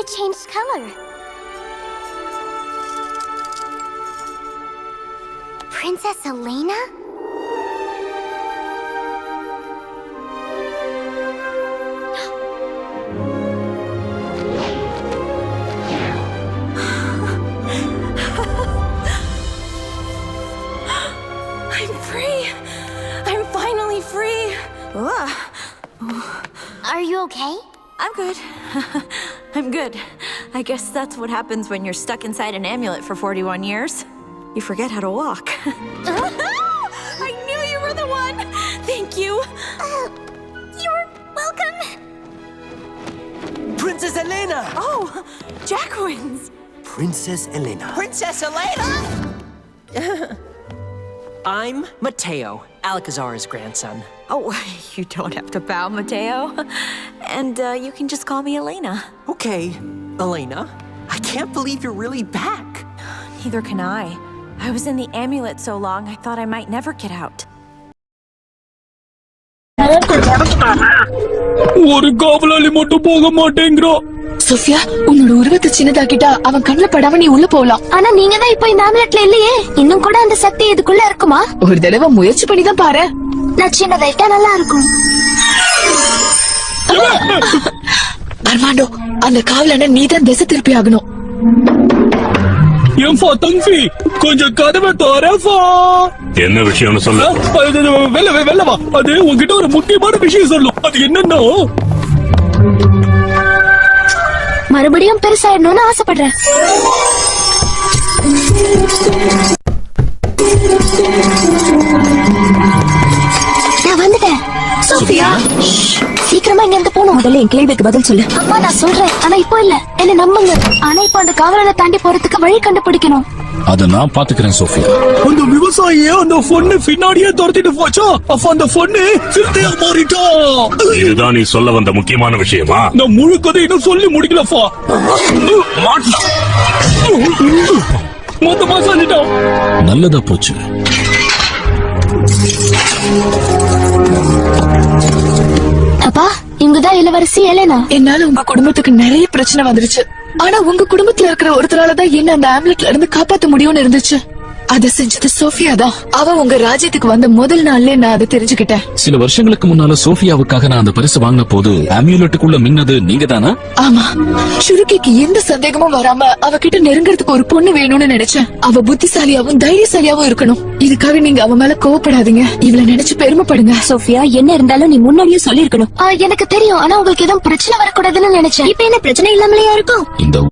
It changed color. Princess Elena? I'm free! I'm finally free! Are you okay? I'm good. I'm good. I guess that's what happens when you're stuck inside an amulet for 41 years. You forget how to walk. I knew you were the one! Thank you! You're welcome! Princess Elena! Oh, Jacqueline! Princess Elena. Princess Elena! I'm Mateo, Alcazar's grandson. Oh, you don't have to bow, Mateo. And you can just call me Elena. Okay, Elena. I can't believe you're really back. Neither can I. I was in the amulet so long, I thought I might never get out. ஒரு காவலாளி மட்டும் போக மாட்டேங்கிறான். Sofia, உன்னோட உருவத்தை சின்னதாக்கிட்டா அவன் கண்ணுல படாம நீ உள்ள போகலாம். ஆனா நீங்க தான் இப்போ இந்த ஆம்லெட்ல இல்லையே. இன்னும் கூட அந்த சக்தி இதுக்குள்ள இருக்குமா? ஒரு தடவை முயற்சி பண்ணி தான் பாரு. நான் சின்னதாயிட்டா நல்லா இருக்கும். அர்மாண்டோ, அந்த காவலான நீ தான் திசை திருப்பி ஆகணும். ஏன்பா தம்பி, கொஞ்சம் கதவை தரப்பா. என்ன விஷயம்னு சொல்ல? வெள்ளவா, அது உங்ககிட்ட ஒரு முக்கியமான விஷயம் சொல்லும். அது என்னன்னா, மறுபடியும் பெருசாயிடணும்னு ஆசைப்படுறேன். நான் வந்துட்டேன். சோஃபியா, சீக்கிரமா இங்க இருந்து போகணும். முதல்ல என் கேள்விக்கு பதில் சொல்லு. அம்மா, நான் சொல்றேன், ஆனா இப்போ இல்ல. என்ன நம்புங்க. ஆனா இப்போ அந்த காவலனை தாண்டி போறதுக்கு வழி கண்டுபிடிக்கணும். அத நான் பாத்துக்கிறேன் சோஃபியா. அந்த விவசாயியே அந்த பொண்ணு பின்னாடியே துரத்திட்டு போச்சா, அப்ப அந்த பொண்ணு சிறுத்தையா மாறிட்டா. இதுதான் நீ சொல்ல வந்த முக்கியமான விஷயமா? நான் முழு கதை இன்னும் சொல்லி முடிக்கலப்பா. மொத்தமா சொல்லிட்டான். நல்லதா போச்சு. அப்பா, இங்கதான் இளவரசி எலேனா. என்னால உங்க குடும்பத்துக்கு நிறைய பிரச்சனை வந்துருச்சு. ஆனா உங்க குடும்பத்துல இருக்கிற ஒருத்தராலதான் என்ன அந்த ஆம்லெட்ல இருந்து காப்பாத்த முடியும்னு இருந்துச்சு. அத செஞ்சது சோஃபியா தான். அவ உங்க ராஜ்யத்துக்கு வந்த முதல் நாள்லயே நான் அதை தெரிஞ்சுக்கிட்டேன். சில வருஷங்களுக்கு முன்னால சோஃபியாவுக்காக நான் அந்த பரிசு வாங்கின போது ஆம்யூலெட்டுக்குள்ள மின்னது நீங்க தானா? ஆமா, ஷுருக்கிக்கு எந்த சந்தேகமும் வராம அவகிட்ட நெருங்கறதுக்கு ஒரு பொண்ணு வேணும்னு நினைச்சேன். அவ புத்திசாலியாவும் தைரியசாலியாவும் இருக்கணும். இதுக்காக நீங்க அவ மேல கோவப்படாதீங்க. இவளை நினைச்சு பெருமைப்படுங்க. சோஃபியா, என்ன இருந்தாலும் நீ முன்னாடியே சொல்லி இருக்கணும். எனக்கு தெரியும், ஆனா உங்களுக்கு எதுவும் பிரச்சனை வரக்கூடாதுன்னு நினைச்சேன். இப்ப என்ன பிரச்சனை இல்லாமலையா இருக்கும்? இந்த